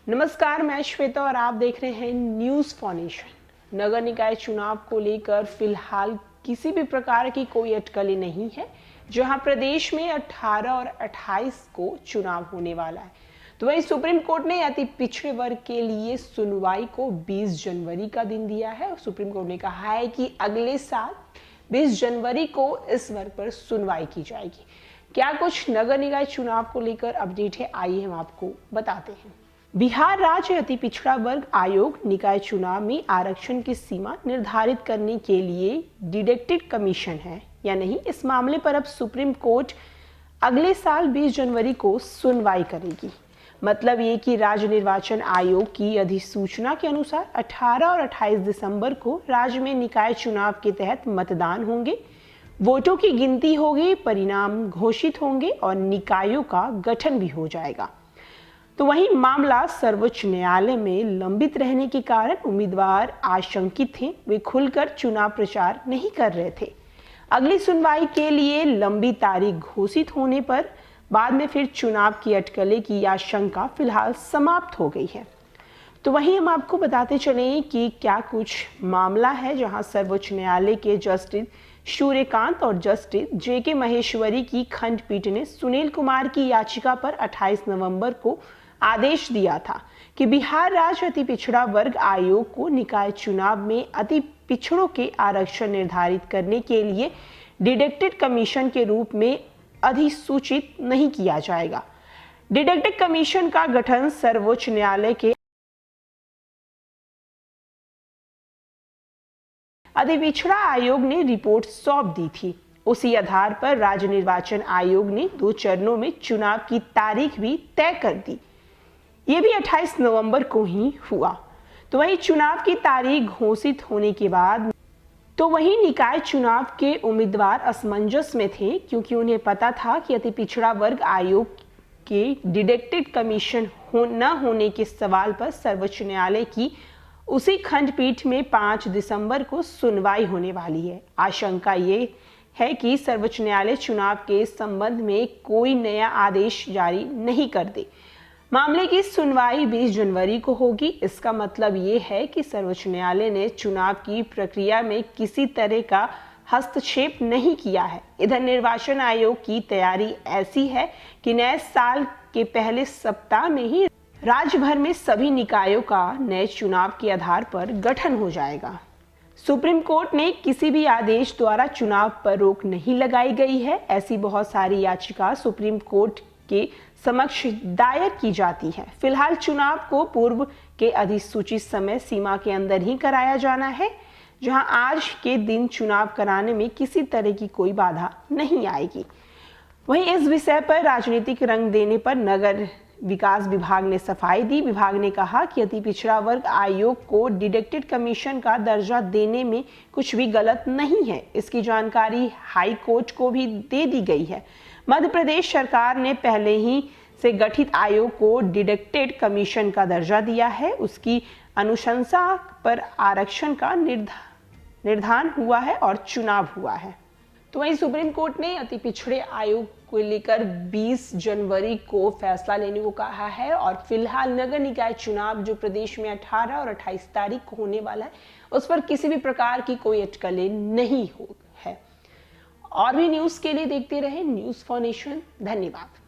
नमस्कार, मैं श्वेता और आप देख रहे हैं न्यूज़ फॉर नेशन। नगर निकाय चुनाव को लेकर फिलहाल किसी भी प्रकार की कोई अटकलें नहीं है। जहां प्रदेश में 18 और 28 को चुनाव होने वाला है, तो वहीं सुप्रीम कोर्ट ने अति पिछड़े वर्ग के लिए सुनवाई को 20 जनवरी का दिन दिया है। सुप्रीम कोर्ट ने कहा है कि अगले साल 20 जनवरी को इस वर्ग पर सुनवाई की जाएगी। क्या कुछ नगर निकाय चुनाव को लेकर अपडेट है, आइए हम आपको बताते हैं। बिहार राज्य अति पिछड़ा वर्ग आयोग निकाय चुनाव में आरक्षण की सीमा निर्धारित करने के लिए डिडक्टेड कमीशन है या नहीं, इस मामले पर अब सुप्रीम कोर्ट अगले साल 20 जनवरी को सुनवाई करेगी। मतलब ये कि राज्य निर्वाचन आयोग की अधिसूचना के अनुसार 18 और 28 दिसंबर को राज्य में निकाय चुनाव के तहत मतदान होंगे, वोटों की गिनती होगी, परिणाम घोषित होंगे और निकायों का गठन भी हो जाएगा। तो वहीं मामला सर्वोच्च न्यायालय में लंबित रहने के कारण उम्मीदवार आशंकित थे, वे खुलकर चुनाव प्रचार नहीं कर रहे थे। अगली सुनवाई के लिए लंबी तारीख घोषित होने पर बाद में फिर चुनाव की अटकलें की आशंका फिलहाल समाप्त हो गई है। तो वहीं हम आपको बताते चलें कि क्या कुछ मामला है जहां सर्वोच्च न्यायालय के जस्टिस सूर्यकांत और जस्टिस JK महेश्वरी की खंडपीठ ने सुनील कुमार की याचिका पर 28 नवंबर को आदेश दिया था कि बिहार राज्य अति पिछड़ा वर्ग आयोग को निकाय चुनाव में अति पिछड़ों के आरक्षण निर्धारित करने के लिए डिडक्टेड कमीशन के रूप में अधिसूचित नहीं किया जाएगा। डिडक्टेड कमीशन का गठन सर्वोच्च न्यायालय के अति पिछड़ा आयोग ने रिपोर्ट सौंप दी थी। उसी आधार पर राज्य निर्वाचन आयोग ने 2 चरणों में चुनाव की तारीख भी तय कर दी। ये भी 28 नवंबर को ही हुआ। तो वहीं चुनाव की तारीख घोषित होने के बाद निकाय चुनाव के उम्मीदवार असमंजस में थे, क्योंकि उन्हें पता था कि अति पिछड़ा वर्ग आयोग के डिडक्टेड कमीशन न होने के सवाल पर सर्वोच्च न्यायालय की उसी खंडपीठ में 5 दिसंबर को सुनवाई होने वाली है। आशंका ये है कि सर्वोच्च न्यायालय चुनाव के संबंध में कोई नया आदेश जारी नहीं कर दे। मामले की सुनवाई 20 जनवरी को होगी। इसका मतलब ये है कि सर्वोच्च न्यायालय ने चुनाव की प्रक्रिया में किसी तरह का हस्तक्षेप नहीं किया है। इधर निर्वाचन आयोग की तैयारी ऐसी है कि नए साल के पहले सप्ताह में ही राज्य भर में सभी निकायों का नए चुनाव के आधार पर गठन हो जाएगा। सुप्रीम कोर्ट ने किसी भी आदेश द्वारा चुनाव पर रोक नहीं लगाई गई है। ऐसी बहुत सारी याचिका सुप्रीम कोर्ट के समक्ष दायर की जाती है। फिलहाल चुनाव को पूर्व के अधिसूचित समय सीमा के अंदर ही कराया जाना है, जहां आज के दिन चुनाव कराने में किसी तरह की कोई बाधा नहीं आएगी। वहीं इस विषय पर राजनीतिक रंग देने पर नगर विकास विभाग ने सफाई दी। विभाग ने कहा कि अति पिछड़ा वर्ग आयोग को डिडक्टेड कमीशन का दर्जा देने में कुछ भी गलत नहीं है। इसकी जानकारी हाई कोर्ट को भी दे दी गई है। मध्य प्रदेश सरकार ने पहले ही से गठित आयोग को डिडक्टेड कमीशन का दर्जा दिया है। उसकी अनुशंसा पर आरक्षण का निर्धारण हुआ है और चुनाव हुआ है। तो वहीं सुप्रीम कोर्ट ने अति पिछड़े आयोग को लेकर 20 जनवरी को फैसला लेने को कहा है और फिलहाल नगर निकाय चुनाव जो प्रदेश में 18 और 28 तारीख को होने वाला है, उस पर किसी भी प्रकार की कोई अटकलें नहीं हो है। और भी न्यूज़ के लिए देखते रहें न्यूज़ फॉर नेशन। धन्यवाद।